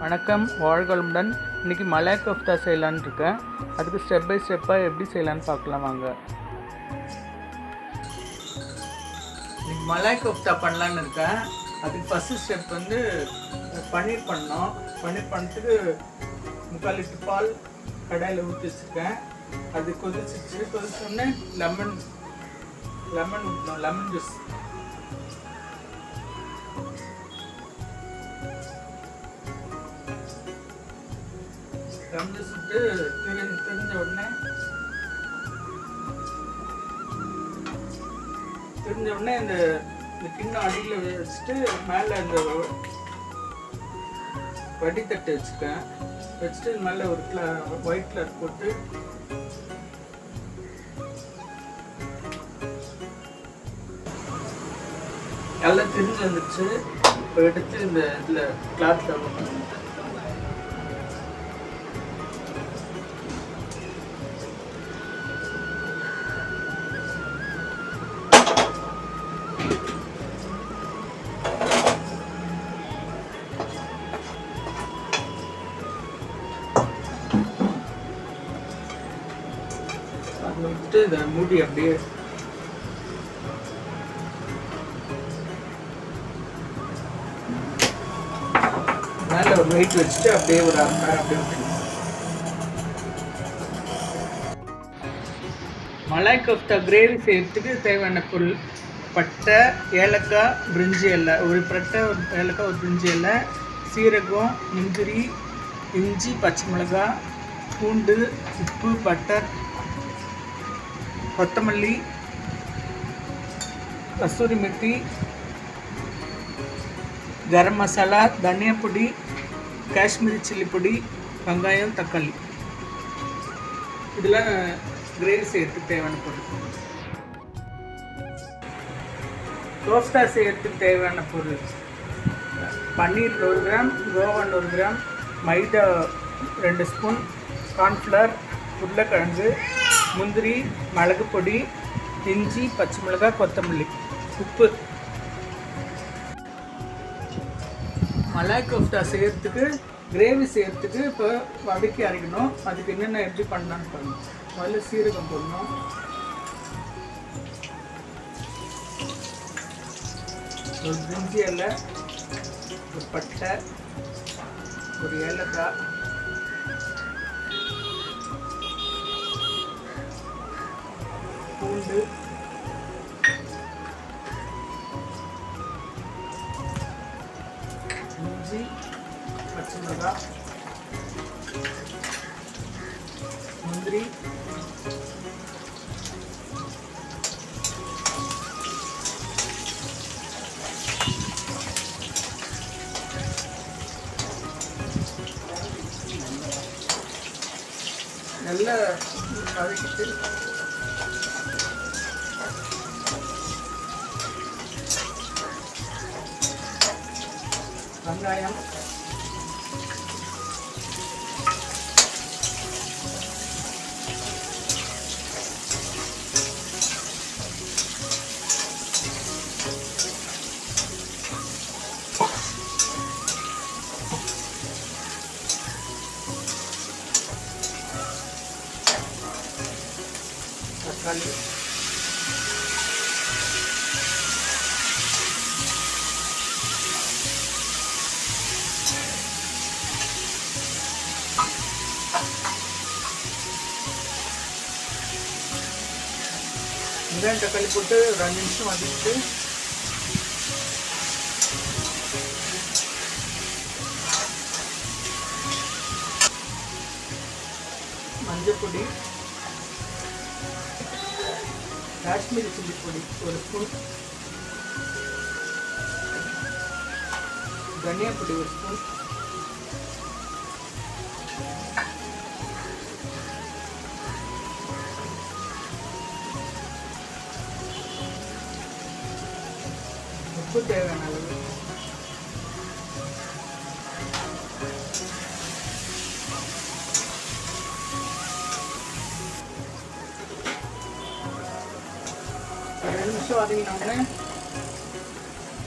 வணக்கம், வாழ்களுடன். இன்றைக்கி மலாய் கோஃப்தா செய்யலான்னு இருக்கேன். அதுக்கு ஸ்டெப் பை ஸ்டெப்பாக எப்படி செய்யலான்னு பார்க்கலாம் வாங்க. இன்றைக்கி மலாய் கோஃப்தா பண்ணலான்னு இருக்கேன். அதுக்கு ஃபஸ்ட்டு ஸ்டெப் வந்து பன்னீர் பண்ணோம். பன்னீர் பண்ணுறதுக்கு 3/4 லிட்டர் பால் கடாயில் ஊற்றி வச்சுருக்கேன். அது கொதிச்சோடனே லெமன் ஊற்றணும், லெமன் ஜூஸ். லெமன் ஜூஸ் விட்டு தெரிஞ்ச உடனே இந்த கிண்ணம் அடியில் வச்சுட்டு மேலே இந்த வடித்தட்டு வச்சுட்டு மேலே ஒரு ஒயிட் கலர் போட்டு எல்லாம் திரிஞ்சு வந்துடுச்சு. இப்போ எடுத்து இந்த இதில் கிளாத்தில் விட்டு இதை மூடி அப்படியே மேலே ஒரு வெயிட் வச்சுட்டு அப்படியே ஒரு 1/2 மணி நேரம் அப்படியே விட்டுருங்க. மலாய் கோஃப்தா கிரேவி செய்யறதுக்கு தேவையான பொருள்: பட்டை, ஏலக்காய், பிரிஞ்சி இலை, ஒரு பட்டை, ஒரு ஏலக்காய், ஒரு பிரிஞ்சி இலை, சீரகம், முந்திரி, இஞ்சி, பச்சை மிளகாய், பூண்டு, உப்பு, பட்டர், கொத்தமல்லி, கசூரி மெத்தி, கரம் மசாலா, தனியா பொடி, காஷ்மீரி சில்லி பொடி, வெங்காயம், தக்காளி. இதெல்லாம் கிரேவி செய்யறதுக்கு தேவையான பொருள். கோஃப்தா செய்யறதுக்கு தேவையான பொருள்: பன்னீர் 100 கிராம், கோவன் 100 கிராம், மைதா 2 ஸ்பூன், கார்ன்ஃப்ளவர், உருளைக்கிழங்கு, முந்திரி, மிளகு பொடி, இஞ்சி, பச்சை மிளகாய், கொத்தமல்லி, உப்பு. மலாய் கோஃப்தா செய்யறதுக்கு, கிரேவி செய்யறதுக்கு இப்போ வதக்கி அரைக்கணும். அதுக்கு என்னென்ன எப்படி பண்ணலான்னு பாருங்க. முதல்ல சீரகம் போடணும், ஒரு பிரிஞ்சி இலை, ஒரு பட்டை, ஒரு ஏலக்காய், பூண்டு, இஞ்சி, பச்சை மிளகாய், முந்திரி, நல்லா வதக்கிட்டு வெங்காயம், தக்காளி, வெங்காயம், தக்காளி போட்டு ஒரு 5 நிமிஷம் வதக்கிட்டு மஞ்சள் பொடி, காஷ்மீரி சில்லி பொடி 1 ஸ்பூன், தனியா பொடி 1 ஸ்பூன், உப்பு தேவையான அளவு, நிமிஷம் வதங்கினோடனே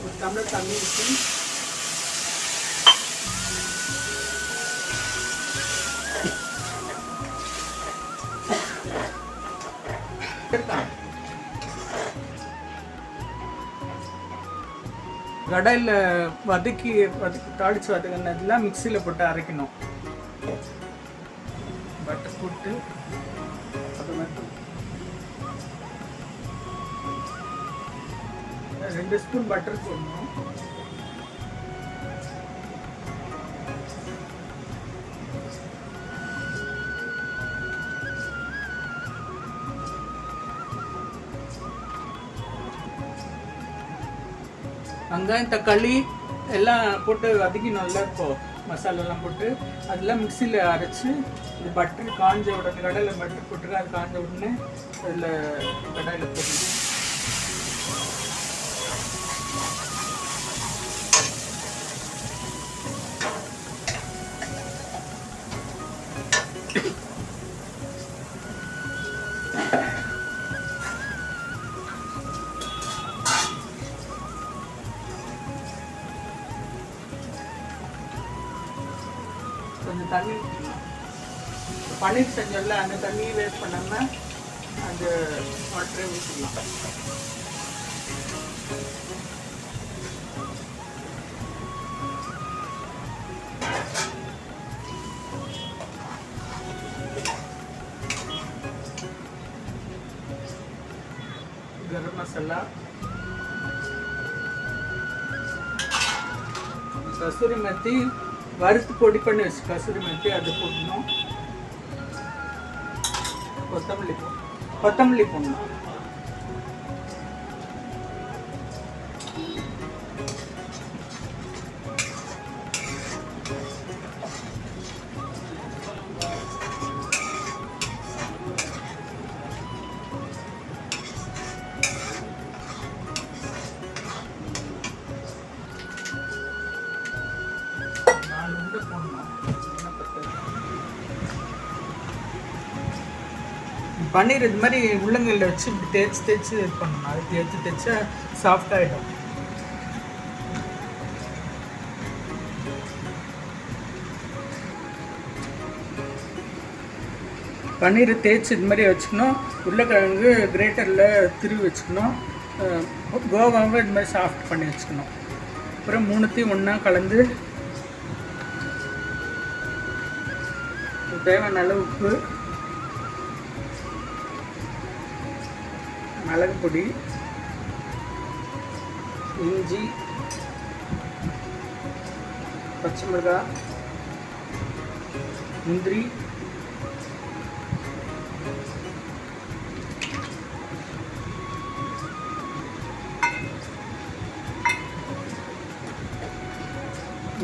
ஒரு டம்ளர் தண்ணி ஊற்றி கடாயில் வதக்கி தாளித்து வதக்கினதுலாம் மிக்சியில் போட்டு அரைக்கணும். பட்டர் போட்டு அது மட்டும் 2 ஸ்பூன் பட்டர் போடணும். வெங்காயம் தக்காளி எல்லாம் போட்டு வதக்கினோம்ல, இப்போ மசாலாலாம் போட்டு அதெல்லாம் மிக்சியில் அரைச்சி இது பட்டர் காஞ்ச உடனே கடையில் பட்டர் போட்டுருக்கு. அது காஞ்ச உடனே அதில் கடாயில் போட்டு கொஞ்சம் தண்ணி ஊற்றிக்கலாம். பன்னீர் செஞ்சோம்ல, அந்த தண்ணியை வேஸ்ட் பண்ணாமல் அந்த வாட்டரை ஊற்றிக்கலாம். கரம் மசாலா, கசூரி மெத்தி வறுத்து பொடி பண்ணி வச்சு கசூரி மெத்தி அது போடணும். கொத்தமல்லி போடணும். பன்னீர் இது மாதிரி உள்ளங்கையில் வச்சு இப்படி தேய்ச்சி இது பண்ணணும். அது தேய்ச்சா சாஃப்டாகிடும். பன்னீரை தேய்ச்சி இது மாதிரி வச்சுக்கணும். உருளைக்கிழங்கு கிரேட்டரில் திருவி வச்சுக்கணும். கோவாவை இது மாதிரி சாஃப்ட் பண்ணி வச்சுக்கணும். அப்புறம் 3த்தையும் ஒன்றா கலந்து தேவையான அளவு உப்பு, மிளகு பொடி, இஞ்சி, பச்சை மிளகாய், முந்திரி,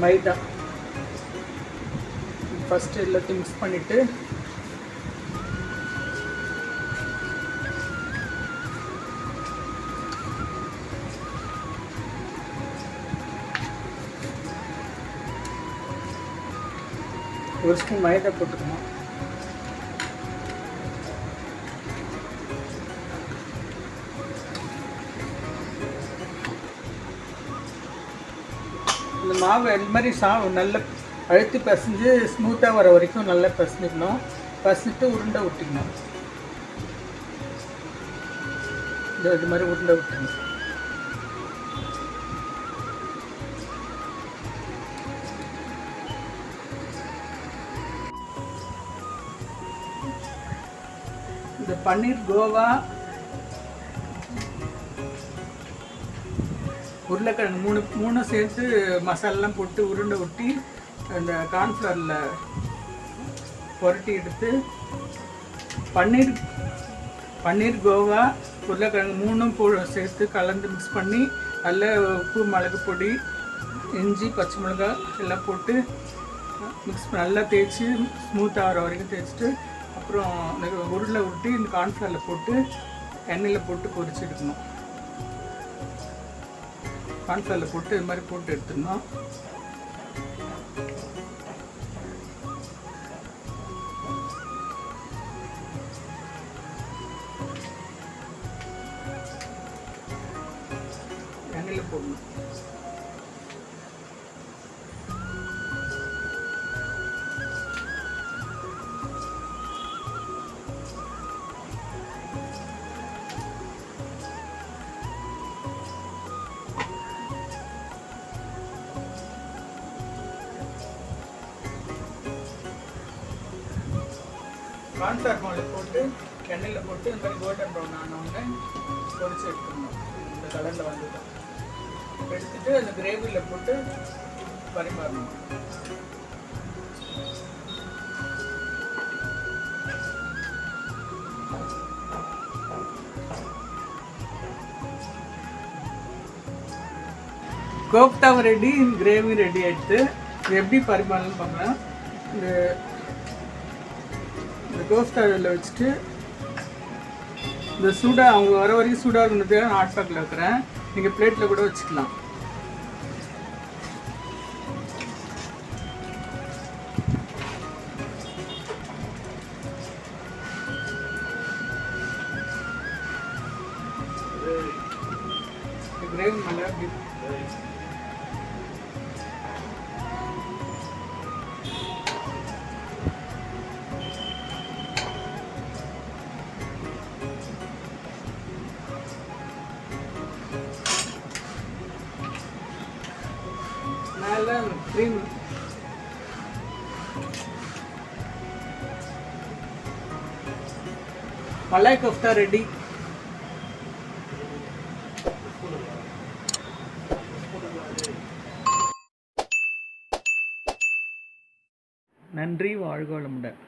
மைதா ஃபஸ்ட்டு எல்லாத்தையும் மிக்ஸ் பண்ணிவிட்டு ஒரு ஸ்பூன் மைதா போட்டுக்கணும். இந்த மாவு இந்த மாதிரி நல்ல அழுத்தி பசைஞ்சு ஸ்மூத்தாக வர வரைக்கும் நல்லா பசஞ்சிக்கணும். பசஞ்சிட்டு உருண்டை விட்டுக்கணும். இது மாதிரி உருண்டை விட்டுக்கணும். இந்த பன்னீர் கோவா, உருளைக்கிழங்கு மூணு சேர்த்து மசாலாலாம் போட்டு உருண்டை ஒட்டி அந்த கார்ன்ஃப்ளவரில் புரட்டி எடுத்து பன்னீர் கோவா உருளைக்கிழங்கு 3ம் சேர்த்து கலந்து மிக்ஸ் பண்ணி நல்ல உப்பு, மிளகு பொடி, இஞ்சி, பச்சை மிளகாய் எல்லாம் போட்டு மிக்ஸ் நல்லா தேய்ச்சி ஸ்மூத்தாக ஆகிற வரைக்கும் தேய்ச்சிட்டு அப்புறம் உருளை விட்டு இந்த கார்ன்ஃப்ளவரில் போட்டு எண்ணெயில் போட்டு பொரிச்சு எடுக்கணும். கார்ன்ஃப்ளவரில் போட்டு இது மாதிரி போட்டு எடுத்துடணும். எண்ணெயில் போடணும். கார்ன்ஃப்ளவர் மாவு போட்டு எண்ணெயில் போட்டு இந்த மாதிரி கோல்டன் ப்ரௌன் ஆனவுடனே பொரிச்சு எடுத்துக்கணும். இந்த கலரில் வந்துடும். எடுத்துட்டு அந்த கிரேவியில் போட்டு பரிமாறணும். கோப்தாவும் ரெடி, கிரேவி ரெடி ஆகிடுது. இது எப்படி பரிமாறணும்னு பார்க்கலாம். இந்த கோப்தா இதில் வச்சுட்டு இந்த சூடாக அவங்க வர வரைக்கும் சூடாக இருந்ததுக்காக நான் ஹாட் பேக்கில் வைக்கிறேன். நீங்கள் பிளேட்டில் கூட வச்சுக்கலாம். கிரேவி மேலே மேலே க்ரீம் மலாய் கோஃப்தா ரெடி. நன்றி. வாழ்க வளமுடன்.